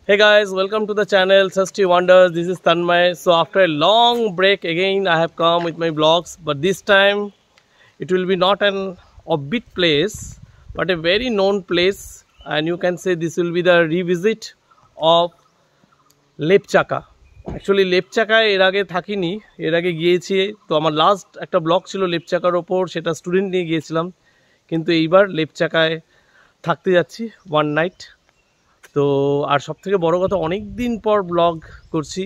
Hey guys, welcome to the channel Thirsty Wonders. This is Tanmay. So after a long break again I have come with my vlogs, but this time it will be not an offbeat place but a very known place, and you can say this will be the revisit of Lepchaka. Actually লেপচাকায় এর আগে থাকিনি, এর আগে গিয়েছি। তো আমার last একটা blog ছিল লেপচাকার ওপর, সেটা স্টুডেন্ট নিয়ে গিয়েছিলাম, কিন্তু এইবার লেপচাকায় থাকতে যাচ্ছি ওয়ান নাইট। তো আর সবথেকে বড় কথা, অনেক দিন পর ব্লগ করছি।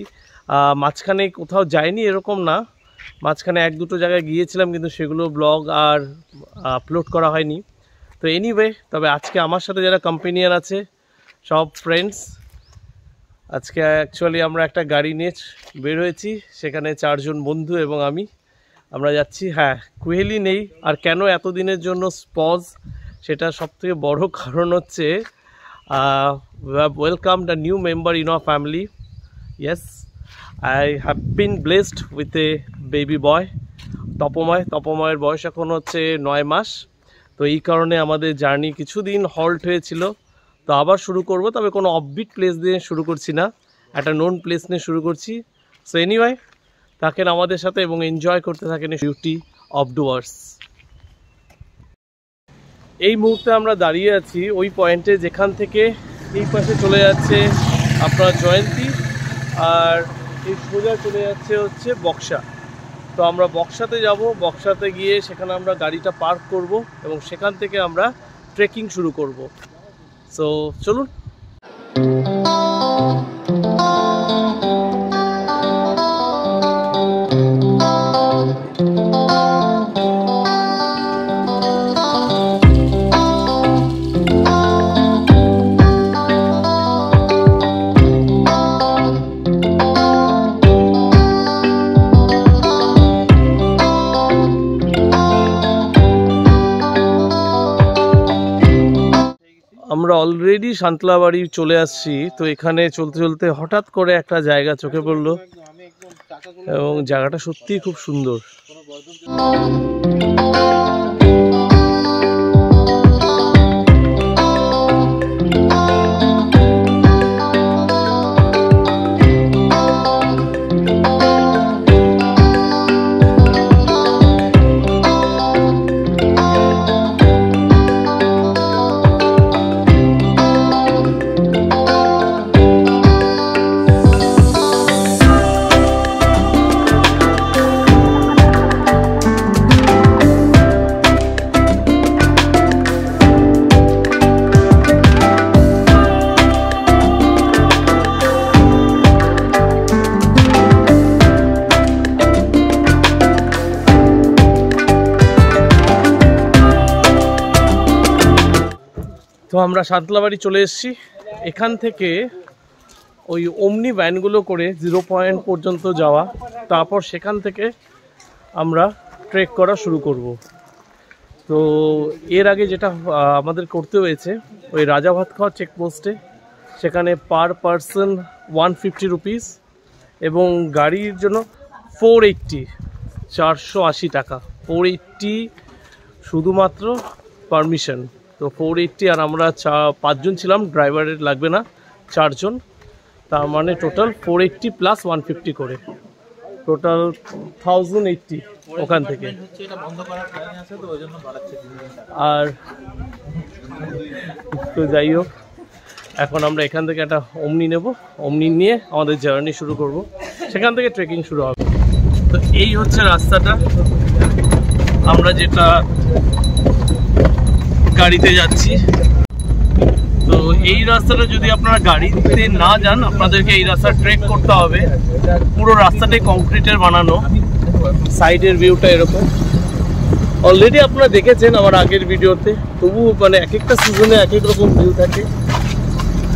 মাঝখানে কোথাও যাইনি এরকম না, মাঝখানে এক দুটো জায়গায় গিয়েছিলাম, কিন্তু সেগুলো ব্লগ আর আপলোড করা হয়নি। তো এনিওয়ে, তবে আজকে আমার সাথে যারা কম্পেনিয়ান আছে সব ফ্রেন্ডস, আজকে অ্যাকচুয়ালি আমরা একটা গাড়ি নিয়ে বের হয়েছি, সেখানে 4 জন বন্ধু এবং আমরা যাচ্ছি। হ্যাঁ, কুহেলি নেই। আর কেন এতদিনের জন্য পজ, সেটা সবথেকে বড় কারণ হচ্ছে we have welcomed a new member in our family. Yes, I have been blessed with a baby boy, তপময়ের বয়স এখন হচ্ছে 9 মাস। তো এই কারণে আমাদের জার্নি কিছুদিন হল্ট হয়েছিল, তো আবার শুরু করব। তবে কোনো অফবিট প্লেস দিয়ে শুরু করছি না, একটা নোন প্লেস নিয়ে শুরু করছি। সো এনিওয়ে, থাকেন আমাদের সাথে এবং এনজয় করতে থাকেন বিউটি অফ ডুয়ার্স। এই মুহূর্তে আমরা দাঁড়িয়ে আছি ওই পয়েন্টে যেখান থেকে এই পাশে চলে যাচ্ছে আপনার জয়ন্তী, আর এই সোজা চলে যাচ্ছে হচ্ছে বক্সা। তো আমরা বক্সাতে যাব, বক্সাতে গিয়ে সেখানে আমরা গাড়িটা পার্ক করব এবং সেখান থেকে আমরা ট্রেকিং শুরু করব। সো চলুন। আমরা অলরেডি সান্তলাবাড়ি চলে আসছি। তো এখানে চলতে চলতে হঠাৎ করে একটা জায়গা চোখে পড়লো এবং জায়গাটা সত্যিই খুব সুন্দর। তো আমরা সান্তলাবাড়ি চলে এসেছি। এখান থেকে ওই ওমনি ভ্যানগুলো করে 0 পয়েন্ট পর্যন্ত যাওয়া, তারপর সেখান থেকে আমরা ট্রেক করা শুরু করব। তো এর আগে যেটা আমাদের করতে হয়েছে, ওই রাজা ভাতখাওয়া চেকপোস্টে, সেখানে পার পারসন 150 রুপিস এবং গাড়ির জন্য 480 টাকা। 480 শুধুমাত্র পারমিশন। তো 480, আর আমরা 5 জন ছিলাম, ড্রাইভারের লাগবে না, 4 জন। তার মানে টোটাল 480 প্লাস 150 করে টোটাল 1080 ওখান থেকে। আর তো যাই হোক, এখন আমরা এখান থেকে একটা ওমনি নেব, ওমনি নিয়ে আমাদের জার্নি শুরু করব, সেখান থেকে ট্রেকিং শুরু হবে। তো এই হচ্ছে রাস্তাটা, আমরা যেটা গাড়িতে যাচ্ছি। তো এই রাস্তাটা যদি আপনারা গাড়িতে না যান, আপনাদেরকে এই রাস্তা ট্রেক করতে হবে। পুরো রাস্তাটাই কংক্রিটের বানানো, সাইডের ভিউটা এরকম। অলরেডি আপনারা দেখেছেন আমার আগের ভিডিওতে, তবু মানে এক একটা সিজনে এক এক রকম ভিউ থাকে।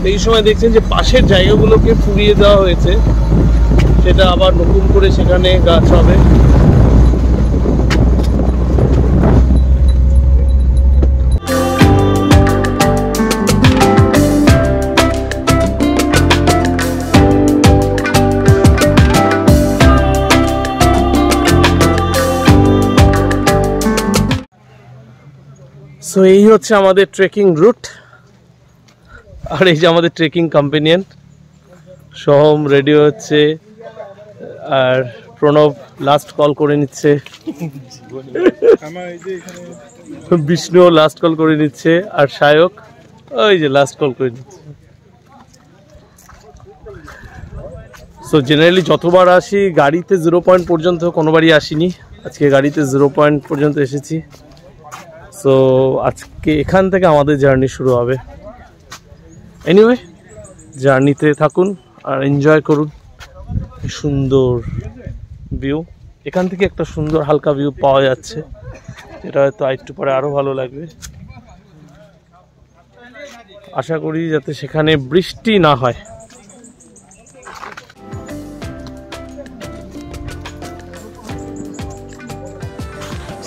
এই সময় দেখছেন যে পাশের জায়গাগুলোকে পুড়িয়ে দেওয়া হয়েছে, সেটা আবার নতুন করে সেখানে গাছ হবে। সো এই হচ্ছে আমাদের ট্রেকিং রুট, আর এই যে আমাদের ট্রেকিং কম্পেনিয়ন। সোহম রেডি হচ্ছে আর প্রণব লাস্ট কল করে নিচ্ছে, বিষ্ণু লাস্ট কল করে নিচ্ছে আর সায়ক ওই যে লাস্ট কল করে নিচ্ছে। সো জেনারেলি যতবার আসি গাড়িতে 0 পয়েন্ট পর্যন্ত কোনোবারই আসিনি, আজকে গাড়িতে 0 পয়েন্ট পর্যন্ত এসেছি। সো আজকে এখান থেকে আমাদের জার্নি শুরু হবে। এনিওয়ে জার্নিতে থাকুন আর এনজয় করুন। সুন্দর ভিউ, এখান থেকে একটা সুন্দর হালকা ভিউ পাওয়া যাচ্ছে, এটা হয়তো একটু পরে আরো ভালো লাগবে। আশা করি যাতে সেখানে বৃষ্টি না হয়।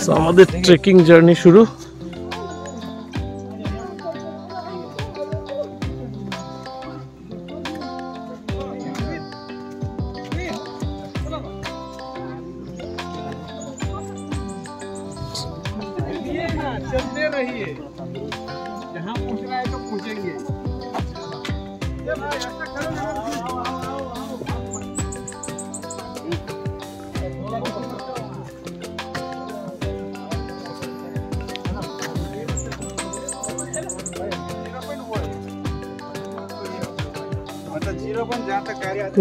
সো আমাদের ট্রেকিং জার্নি শুরু। चलते रहिए, जहाँ पूछ रहा है तो पूछेंगे।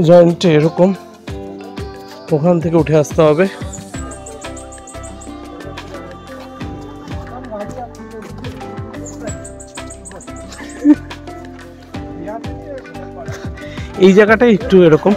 জয়েন্টে এরকম ওখান থেকে উঠে আসতে হবে। এই জায়গাটা একটু এরকম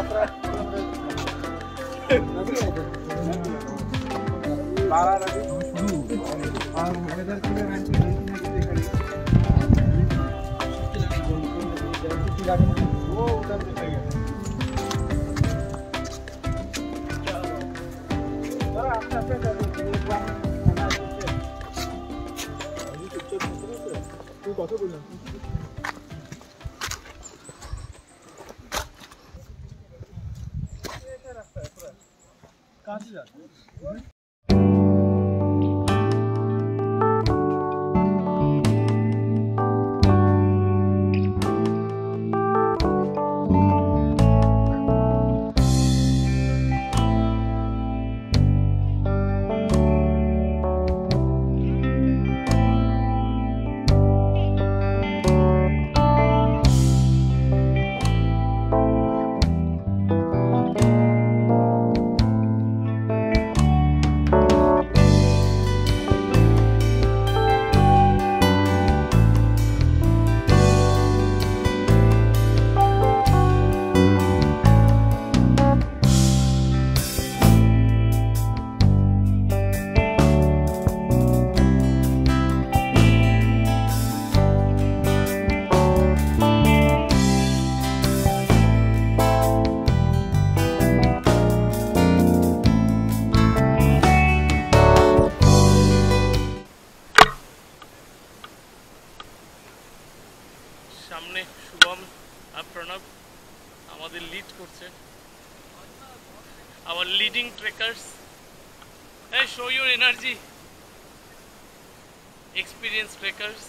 সামনে শুভম আর প্রণব আমাদের লিড করছে, our leading trekkers. Hey, show your energy, experienced trekkers.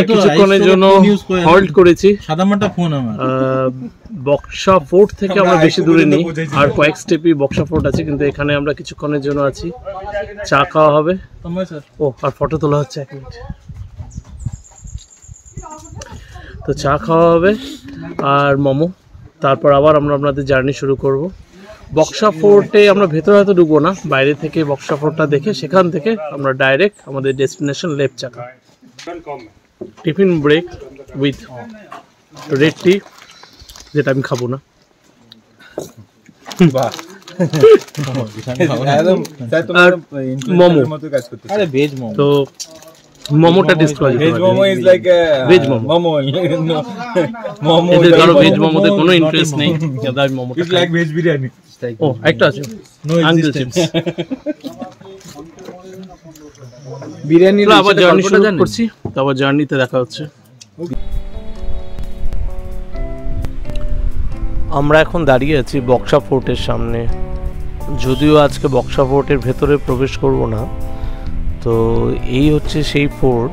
কিছুক্ষণের জন্য হল্ট করেছি। বক্সা ফোর্ট থেকে আমরা বেশি দূরে নেই, আর কয়েক স্টেপই বক্সা ফোর্ট আছে, কিন্তু এখানে আমরা কিছুক্ষণের জন্য আছি। চা খাওয়া হবে, ও আর ফটো তোলা হচ্ছে, 1 মিনিট। তো চা খাওয়া হবে আর মোমো, তারপর আবার আমরা আপনাদের জার্নি শুরু করব। বক্সা ফোর্টে আমরা ভেতরে হয়তো ঢুকবো না, বাইরে থেকে বক্সা ফোর্টটা দেখে সেখান থেকে আমরা ডাইরেক্ট আমাদের destination Lepchaka. Tiffin break with red tea, যেটা আমি খাবো না। বাহ মোমো, আরে ভেজ মোমো তো মোমোটা টেস্ট করা যেতে ভেজ পারে। Momo is like veg momo, momo momo এদের কারো ভেজ মোমোতে কোনো ইন্টারেস্ট নেই, কিন্তু আমি মোমোটা ইজ লাইক ভেজ বিরিয়ানি ও একটা আছে আঙ্কেল চিপস। বিরিয়ানি আবার জার্নি শুরু করছি, তো আবার জার্নিতে দেখা হচ্ছে। আমরা এখন দাঁড়িয়ে আছি বক্সা ফোর্টের সামনে। যদিও আজকে বক্সা ফোর্টের ভেতরে প্রবেশ করব না, তো এই হচ্ছে সেই ফোর্ট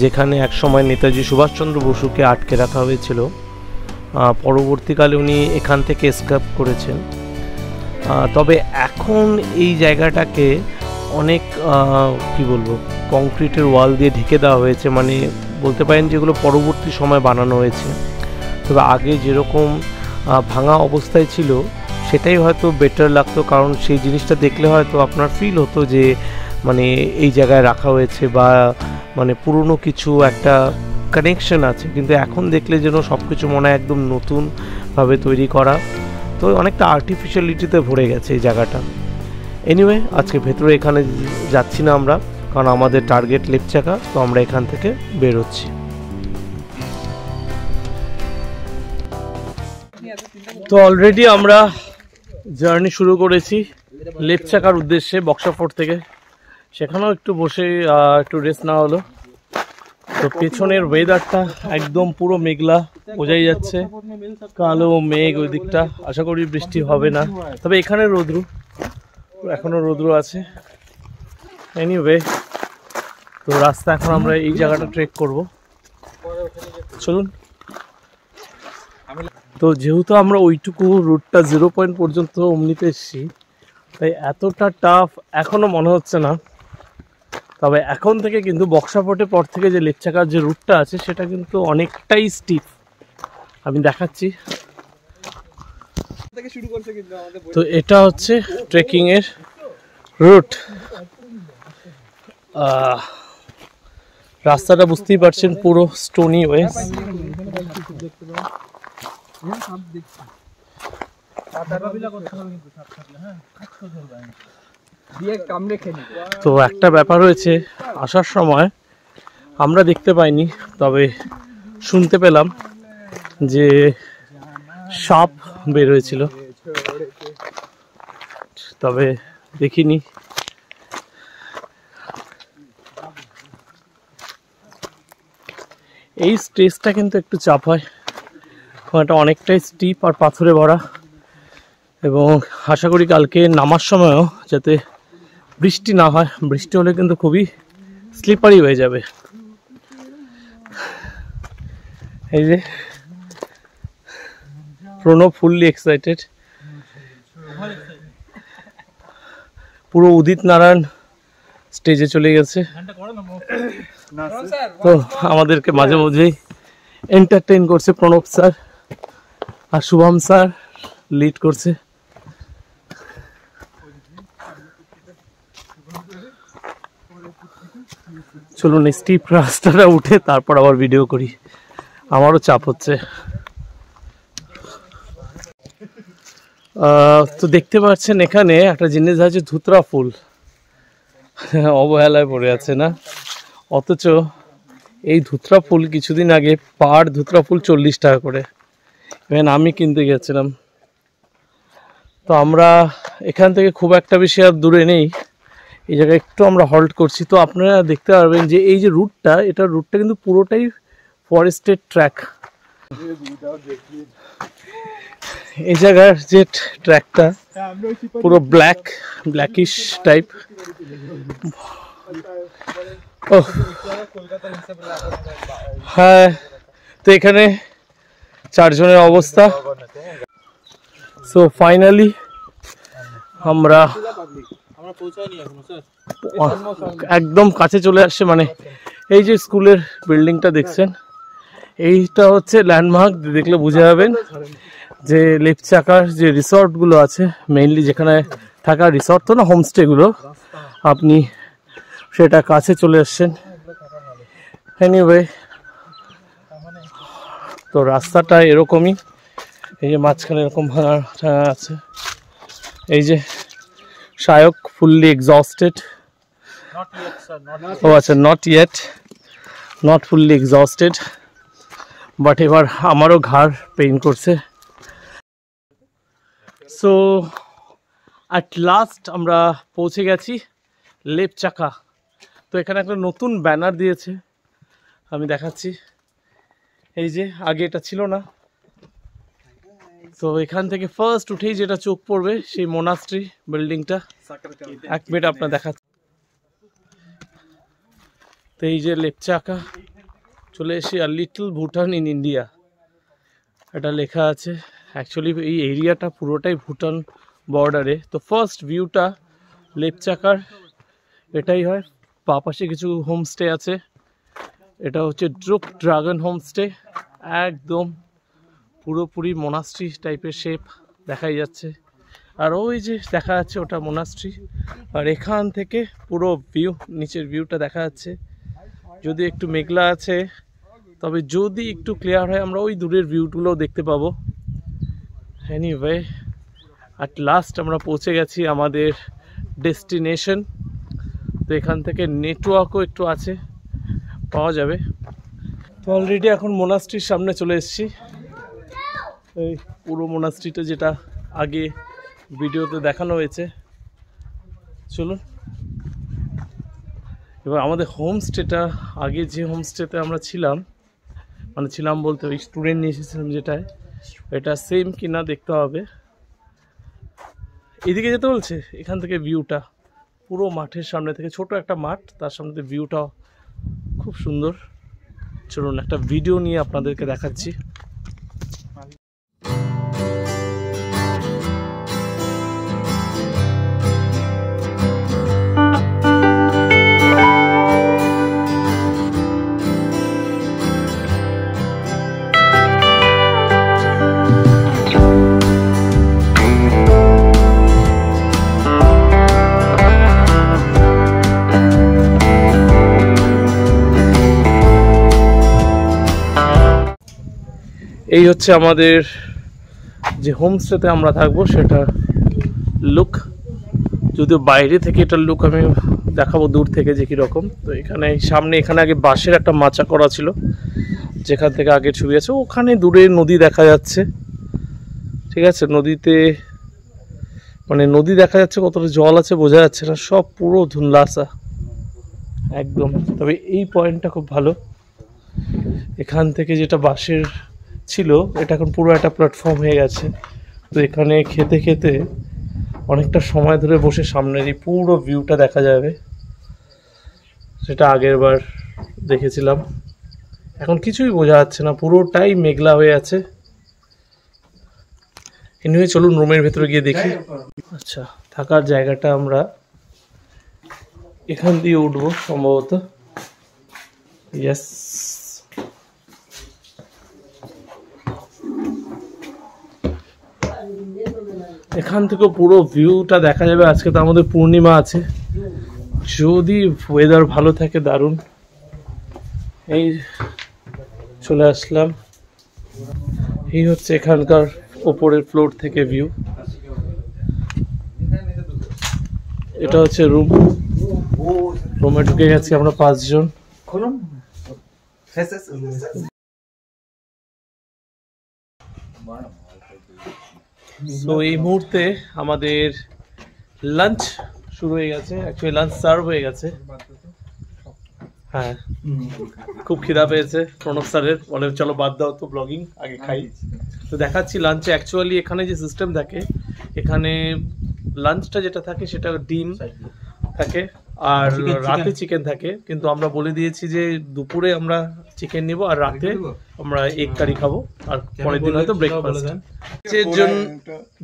যেখানে একসময় নেতাজি সুভাষচন্দ্র বসুকে আটকে রাখা হয়েছিল। পরবর্তীকালে উনি এখান থেকে এসকেপ করেছেন। তবে এখন এই জায়গাটাকে অনেক কি বলবো, কংক্রিটের ওয়াল দিয়ে ঢেকে দেওয়া হয়েছে, মানে বলতে পারেন যেগুলো পরবর্তী সময় বানানো হয়েছে। তবে আগে যেরকম ভাঙা অবস্থায় ছিল সেটাই হয়তো বেটার লাগতো, কারণ সেই জিনিসটা দেখলে হয়তো আপনার ফিল হতো যে মানে এই জায়গায় রাখা হয়েছে বা মানে পুরনো কিছু একটা কানেকশন আছে। কিন্তু এখন দেখলে যেন সব কিছু মনে হয় একদম নতুনভাবে তৈরি করা, তো অনেকটা আর্টিফিশিয়ালিটিতে ভরে গেছে এই জায়গাটা। এনিওয়ে, আজকে ভেতরে এখানে যাচ্ছি না আমরা, কারণ আমাদের টার্গেট লেপচাকা, তো আমরা এখান থেকে বেরোচ্ছি। তো অলরেডি আমরা জার্নি শুরু করেছি লেপচাকার উদ্দেশ্যে বক্সা ফোর্ট থেকে। সেখানেও একটু বসে একটু রেস্ট নেওয়া হলো। তো পেছনের ওয়েদারটা একদম পুরো মেঘলা, বোঝাই যাচ্ছে কালো মেঘ ওই দিকটা। আশা করি বৃষ্টি হবে না, তবে এখানে রোদ্রু, এখনো রোদ্রু আছে। এনিওয়ে, তো রাস্তা এখন আমরা এই জায়গাটা ট্রেক করব, চলুন। তো যেহেতু আমরা ওইটুকু রুটটা 0 পয়েন্ট পর্যন্ত অমনিতে এসেছি, তাই এতটা টাফ এখনো মনে হচ্ছে না। তবে এখন থেকে কিন্তু বক্সা ফোর্টের পর থেকে যে লেপচাকার যে রুটটা আছে সেটা কিন্তু অনেকটাই স্টিপ, আমি দেখাচ্ছি। তো এটা হচ্ছে ট্রেকিং এর রুট। রাস্তাটা বুঝতেই পারছেন পুরো স্টোনি ওয়ে। তো একটা ব্যাপার হয়েছে, আসার সময় আমরা দেখতে পাইনি, তবে শুনতে পেলাম যে সাপ বের হয়েছিল, তবে দেখিনি। এই স্টেজটা কিন্তু একটু চাপ হয়, এটা অনেকটাই স্টিপ আর পাথরে ভরা, এবং আশা করি কালকে নামার সময়ও যাতে বৃষ্টি না হয়। বৃষ্টি হলে কিন্তু খুবই স্লিপারি হয়ে যাবে। এই যে প্রণব ফুললি এক্সাইটেড, পুরো উদিত নারায়ণ স্টেজে চলে গেছে, তো আমাদেরকে মাঝে মাঝেই এন্টারটেইন করছে প্রণব স্যার, আর শুভম স্যার লিড করছে। চলুন স্টিপ রাস্তাটা উঠে তারপর আবার ভিডিও করি, আমারও চাপ হচ্ছে। তো দেখতে পাচ্ছেন এখানে একটা জিনিস আছে, ধুতরা ফুল, অবহেলায় পড়ে আছে না, অথচ এই ধুতরা ফুল কিছুদিন আগে পার ধুতরা ফুল 40 টাকা করে, ইভেন আমি কিনতে গেছিলাম। তো আমরা এখান থেকে খুব একটা বেশি আর দূরে নেই, এই জায়গায় একটু আমরা হল্ট করছি। তো আপনারা দেখতে পারবেন যে এই যে রুটটা, এটার রুটটা কিন্তু পুরোটাই ফরেস্টেড ট্র্যাক। এই জায়গার যে ট্র্যাকটা পুরো ব্ল্যাকিশ টাইপ। ও হ্যাঁ, তো এখানে 4 জনের অবস্থা। সো ফাইনালি আমরা একদম কাছে চলে আসছে, মানে এই যে স্কুলের বিল্ডিংটা দেখছেন, এইটা হচ্ছে ল্যান্ডমার্ক। দেখলে বুঝে যাবেন যে লেপচাকার যে রিসর্টগুলো আছে, মেইনলি যেখানে থাকা রিসর্ট তো না, হোমস্টেগুলো, আপনি সেটা কাছে চলে আসছেন। এনিওয়ে, তো রাস্তাটা এরকমই, এই যে মাঝখানে এরকম ভাঙা ঠাঙা আছে। এই যে শায়ক ফুললি এক্সস্টেড। ও আচ্ছা, নট ফুললি এক্সস্টেড, বাট এবার আমারও ঘাড় পেইন করছে। সো অ্যাট লাস্ট আমরা পৌঁছে গেছি লেপচাকা। তো এখানে একটা নতুন ব্যানার দিয়েছে, আমি দেখাচ্ছি। এই যে আগে এটা ছিল না। তো এখান থেকে ফার্স্ট উঠেই যেটা চোখ পড়বে সেই মোনাস্ট্রি বিল্ডিংটা। এক মিনিট আপনার দেখাচ্ছি। তো এই যে লেপচাকা, চলে এসে আর লিটল ভুটান ইন ইন্ডিয়া এটা লেখা আছে। অ্যাকচুয়ালি এই এরিয়াটা পুরোটাই ভুটান বর্ডারে। তো ফার্স্ট ভিউটা লেপচাকার এটাই হয়। বাঁ পাশে কিছু হোমস্টে আছে, এটা হচ্ছে ড্রুক ড্রাগন হোমস্টে। একদম পুরোপুরি মোনাস্ট্রি টাইপের শেপ দেখাই যাচ্ছে। আর ওই যে দেখা যাচ্ছে ওটা মোনাস্ট্রি। আর এখান থেকে পুরো ভিউ, নিচের ভিউটা দেখা যাচ্ছে। যদি একটু মেঘলা আছে, তবে যদি একটু ক্লিয়ার হয় আমরা ওই দূরের ভিউগুলোও দেখতে পাবো। এনিওয়ে অ্যাট লাস্ট আমরা পৌঁছে গেছি আমাদের ডেস্টিনেশন। তো এখান থেকে নেটওয়ার্কও একটু আছে, পাওয়া যাবে। তো অলরেডি এখন মোনাস্ট্রির সামনে চলে এসেছি। এই পুরো মোনাস্ট্রিটা যেটা আগে ভিডিওতে দেখানো হয়েছে। চলুন এবার আমাদের হোমস্টেটা, আগে যে হোমস্টেতে আমরা ছিলাম, মানে ছিলাম বলতে ওই স্টুডেন্ট নিয়ে এসেছিলাম যেটায়, এটা সেম কিনা দেখতে হবে। এদিকে যেতে বলছে। এখান থেকে ভিউটা পুরো মাঠের সামনে থেকে, ছোট একটা মাঠ, তার সামনে থেকে ভিউটা খুব সুন্দর। চলুন একটা ভিডিও নিয়ে আপনাদেরকে দেখাচ্ছি। এই হচ্ছে আমাদের যে হোমস্টেতে আমরা থাকবো সেটা লুক। যদিও বাইরে থেকে এটার লুক আমি দেখাবো দূর থেকে যে কীরকম। তো এখানে সামনে, এখানে আগে বাঁশের একটা মাচা করা ছিল, যেখান থেকে আগের ছবি আছে। ওখানে দূরে নদী দেখা যাচ্ছে, ঠিক আছে। নদীতে মানে নদী দেখা যাচ্ছে, কতটা জল আছে বোঝা যাচ্ছে না, সব পুরো ধুন্দলাসা একদম। তবে এই পয়েন্টটা খুব ভালো, এখান থেকে যেটা বাঁশের ছিল এটা এখন পুরো একটা প্ল্যাটফর্ম হয়ে গেছে। তো এখানে খেতে খেতে অনেকটা সময় ধরে বসে সামনের এই পুরো ভিউটা দেখা যাবে, সেটা আগের বার দেখেছিলাম। এখন কিছুই বোঝা যাচ্ছে না, পুরোটাই মেঘলা হয়ে আছে। এনিওয়ে চলুন রুমের ভেতরে গিয়ে দেখি। আচ্ছা, থাকার জায়গাটা আমরা এখান দিয়ে উঠবো সম্ভবত। ইয়েস, এখান থেকে পুরো ভিউটা দেখা যাবে। আজকে তো আমাদের পূর্ণিমা আছে, যদি ওয়েদার ভালো থাকে দারুণ। এই চলে আসলাম, এই হচ্ছে এখানকার ওপরের ফ্লোর থেকে ভিউ। এটা হচ্ছে রুম, রুমে ঢুকে গেছি আমরা 5 জন। তো এই মুহূর্তে আমাদের লাঞ্চ শুরু হয়ে গেছে, অ্যাকচুয়ালি লাঞ্চ সার্ভ হয়ে গেছে। হ্যাঁ, খুব খিদা পেয়েছে প্রণব স্যারের, বলে চলো বাদ দাও তো ব্লগিং, আগে খাই। তো দেখাচ্ছি লাঞ্চে। অ্যাকচুয়ালি এখানে যে সিস্টেম থাকে, এখানে লাঞ্চটা যেটা থাকে সেটা ডিম থাকে আর রাতে চিকেন থাকে। কিন্তু আমরা বলে দিয়েছি যে দুপুরে আমরা চিকেন নিব আর রাতে আমরা এগ কারি খাবো, আর পরের দিন হয়তো ব্রেকফাস্ট।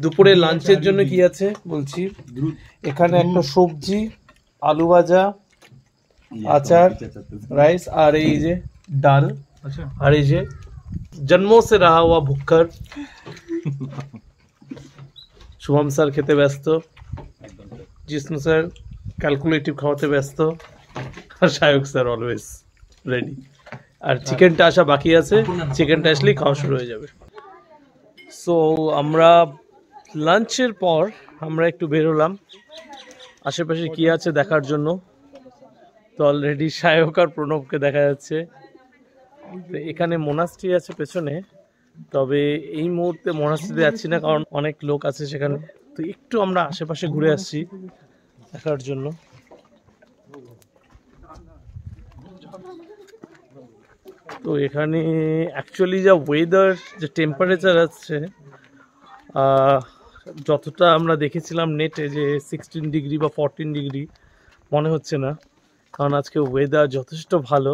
দুপুরে লাঞ্চের জন্য কি আছে বলছি, এখানে একটা সবজি, আলু ভাজা, আচার, রাইস, আর এই যে ডাল, আর এই যে জন্মों से रहा हुआ भुक्कर শুভম স্যার খেতে ব্যস্ত, জিষ্ণু স্যার ক্যালকুলেটিভ খাওয়াতে ব্যস্ত, আর শায়ক স্যার অলওয়েজ রেডি। আর চিকেনটা আসা বাকি আছে, চিকেনটা আসলেই খাওয়া শুরু হয়ে যাবে। সো আমরা লাঞ্চের পর আমরা একটু বেরোলাম আশেপাশে কি আছে দেখার জন্য। তো অলরেডি সায়ক আর প্রণবকে দেখা যাচ্ছে। তো এখানে মোনাস্ট্রি আছে পেছনে, তবে এই মুহূর্তে মোনাস্ট্রিতে যাচ্ছি না কারণ অনেক লোক আছে সেখানে। তো একটু আমরা আশেপাশে ঘুরে আসছি দেখার জন্য। তো এখানে অ্যাকচুয়ালি যা ওয়েদার, যে টেম্পারেচার আছে, যতটা আমরা দেখেছিলাম নেটে যে 16 ডিগ্রি বা 14 ডিগ্রি মনে হচ্ছে না, কারণ আজকে ওয়েদার যথেষ্ট ভালো।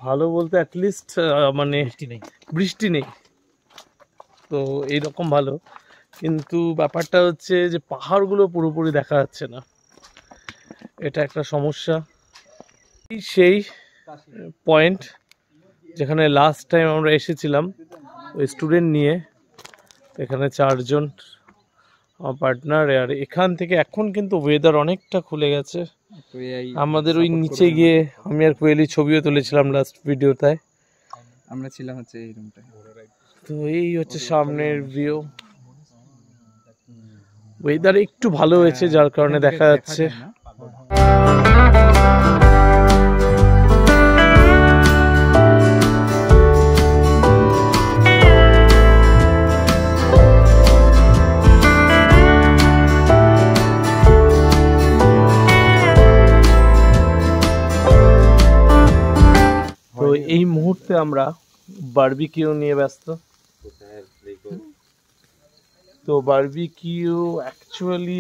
ভালো বলতে অ্যাটলিস্ট মানে বৃষ্টি নেই, তো এইরকম ভালো। কিন্তু ব্যাপারটা হচ্ছে যে পাহাড়গুলো পুরোপুরি দেখা যাচ্ছে না, এটা একটা সমস্যা। সেই পয়েন্ট যেখানে লাস্ট টাইম আমরা এসেছিলাম ওই স্টুডেন্ট নিয়ে, এখানে 4 জন আমার পার্টনার। আর এখান থেকে এখন কিন্তু ওয়েদার অনেকটা খুলে গেছে। আমাদের ওই নিচে গিয়ে আমি আর কোয়েলি ছবিও তুলেছিলাম লাস্ট ভিডিওতে, আমরা ছিলাম হচ্ছে এই রুমটায়। তো এই হচ্ছে সামনের ভিউ। ওয়েদার একটু ভালো হয়েছে যার কারণে দেখা যাচ্ছে। তো এই মুহূর্তে আমরা বারবিকিউ নিয়ে ব্যস্ত। তো বারবিকিউ অ্যাকচুয়ালি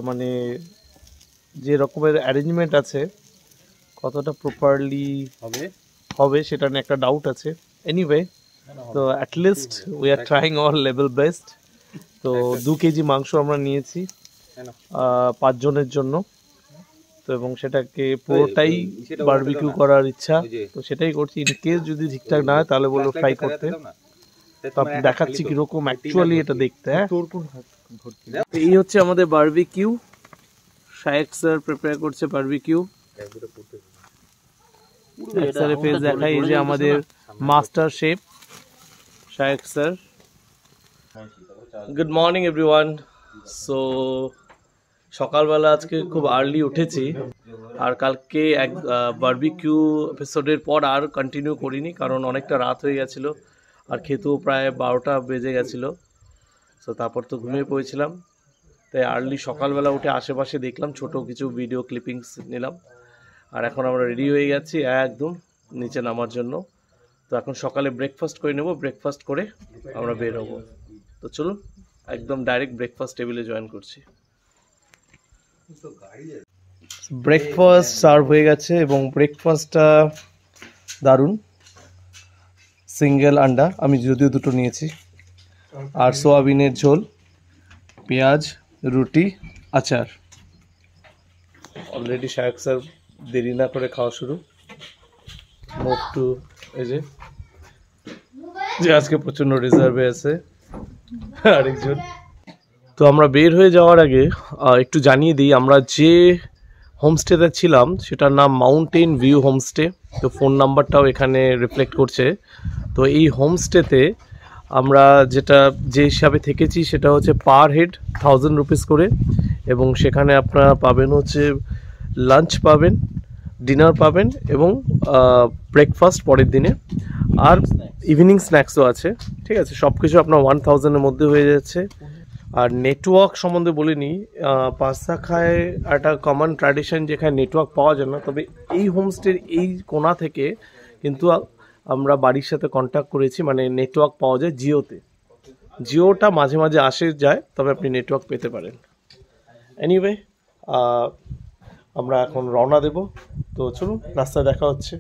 মানে যে রকমের অ্যারেঞ্জমেন্ট আছে কতটা প্রপারলি হবে সেটা নিয়ে একটা ডাউট আছে। এনিওয়ে, তো at least we are trying hour level best. তো 2 কেজি মাংস আমরা নিয়েছি 5 জনের জন্য। তো এবং সেটাকে পুরোটাই বারবিকিউ করার ইচ্ছা, তো সেটাই করছি। ইন কেস যদি ঠিকঠাক না হয় তাহলে বলবো ফ্রাই করতে। তো আপনি দেখাচ্ছি কিরকম অ্যাকচুয়ালি এটা দেখতে। তো এই হচ্ছে আমাদের বারবিকিউ। শায়েক স্যার প্রিপেয়ার করছে বারবিকিউ। স্যারের ফেস দেখাই, এই যে আমাদের master chef Shayek sir. Good morning everyone. So সকালবেলা আজকে খুব আর্লি উঠেছি, আর কালকে এক বারবিকিউ এপিসোডের পর আর কন্টিনিউ করিনি কারণ অনেকটা রাত হয়ে গেছিলো আর খেতেও প্রায় 12টা বেজে গেছিলো। সো তারপর তো ঘুমিয়ে পড়েছিলাম, তাই আর্লি সকালবেলা উঠে আশেপাশে দেখলাম, ছোট কিছু ভিডিও ক্লিপিংস নিলাম। আর এখন আমরা রেডি হয়ে গেছি একদম নিচে নামার জন্য। তো এখন সকালে ব্রেকফাস্ট করে নেব, ব্রেকফাস্ট করে আমরা বের হবো। তো চলুন একদম ডাইরেক্ট ব্রেকফাস্ট টেবিলে জয়েন করছি। ব্রেকফাস্ট সার্ভ হয়ে গেছে এবং ব্রেকফাস্টটা দারুণ। সিঙ্গেল আন্ডা, আমি যদিও 2টো নিয়েছি, আর সোয়াবিনের ঝোল, পেঁয়াজ, রুটি, আচার। অলরেডি শায়েক স্যার দেরি না করে খাওয়া শুরু। মুভ টু এই যে আজকে প্রচণ্ড রিজার্ভে আছে আরেকজন। তো আমরা বের হয়ে যাওয়ার আগে একটু জানিয়ে দিই, আমরা যে হোমস্টেতে ছিলাম সেটার নাম মাউন্টেন ভিউ হোমস্টে। তো ফোন নাম্বারটাও এখানে রিফ্লেক্ট করছে। তো এই হোমস্টেতে আমরা যে হিসাবে থেকেছি সেটা হচ্ছে পার হেড 1000 রুপিস করে, এবং সেখানে আপনারা পাবেন হচ্ছে লাঞ্চ পাবেন, ডিনার পাবেন এবং ব্রেকফাস্ট পরের দিনে, আর ইভিনিং স্ন্যাক্সও আছে। ঠিক আছে, সব কিছু আপনার 1000-এর মধ্যে হয়ে যাচ্ছে। আর নেটওয়ার্ক সম্বন্ধে বলে নিই, পাঁচশাখায় একটা কমন ট্র্যাডিশন যেখানে নেটওয়ার্ক পাওয়া যায় না, তবে এই হোমস্টের এই কোণা থেকে কিন্তু আমরা বাড়ির সাথে কন্ট্যাক্ট করেছি, মানে নেটওয়ার্ক পাওয়া যায় জিওটা মাঝে মাঝে আসে যায়, তবে আপনি নেটওয়ার্ক পেতে পারেন। এনিওয়ে, আমরা এখন রওনা দেব। তো চলুন রাস্তায় দেখা হচ্ছে।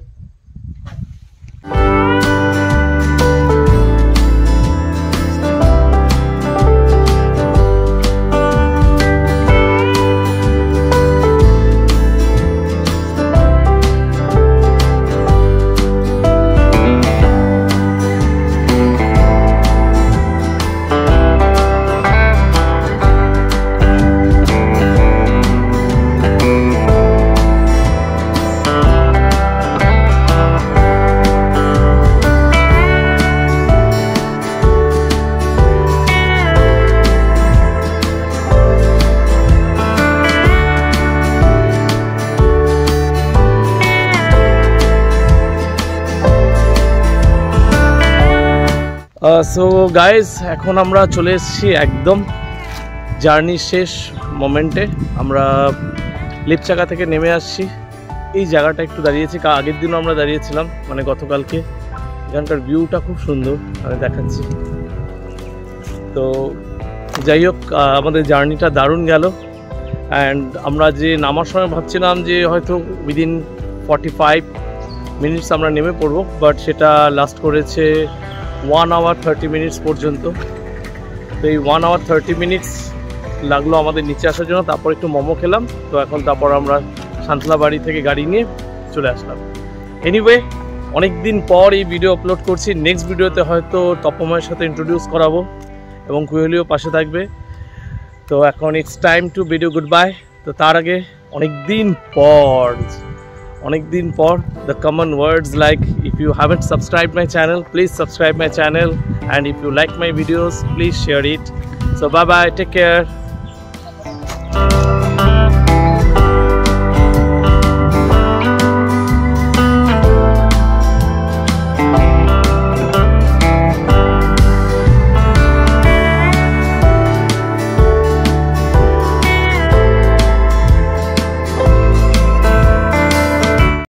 সো গাইজ এখন আমরা চলে এসেছি একদম জার্নির শেষ মোমেন্টে। আমরা লিপচাকা থেকে নেমে আসছি। এই জায়গাটা একটু দাঁড়িয়েছি, আগের দিনও আমরা দাঁড়িয়েছিলাম, মানে গতকালকে। এখানকার ভিউটা খুব সুন্দর, আমি দেখাচ্ছি। তো যাই হোক, আমাদের জার্নিটা দারুণ গেল। অ্যান্ড আমরা যে নামার সময় ভাবছিলাম যে হয়তো উইদিন 45 মিনিটস আমরা নেমে পড়বো, বাট সেটা লাস্ট করেছে 1 hour 30 minutes পর্যন্ত। তো এই 1 hour 30 minutes লাগলো আমাদের নিচে আসার জন্য। তারপর একটু মোমো খেলাম। তো এখন তারপর আমরা সান্তলা বাড়ি থেকে গাড়ি নিয়ে চলে আসলাম। এনিওয়ে, অনেক দিন পর এই ভিডিও আপলোড করছি। নেক্সট ভিডিওতে হয়তো তপমায়ের সাথে ইন্ট্রোডিউস করাবো এবং কুহেলিও পাশে থাকবে। তো এখন it's time to video good bye. তো তার আগে অনেক দিন পর the common words like, if you haven't subscribed my channel, please subscribe my channel, and if you like my videos, please share it. So bye bye, take care.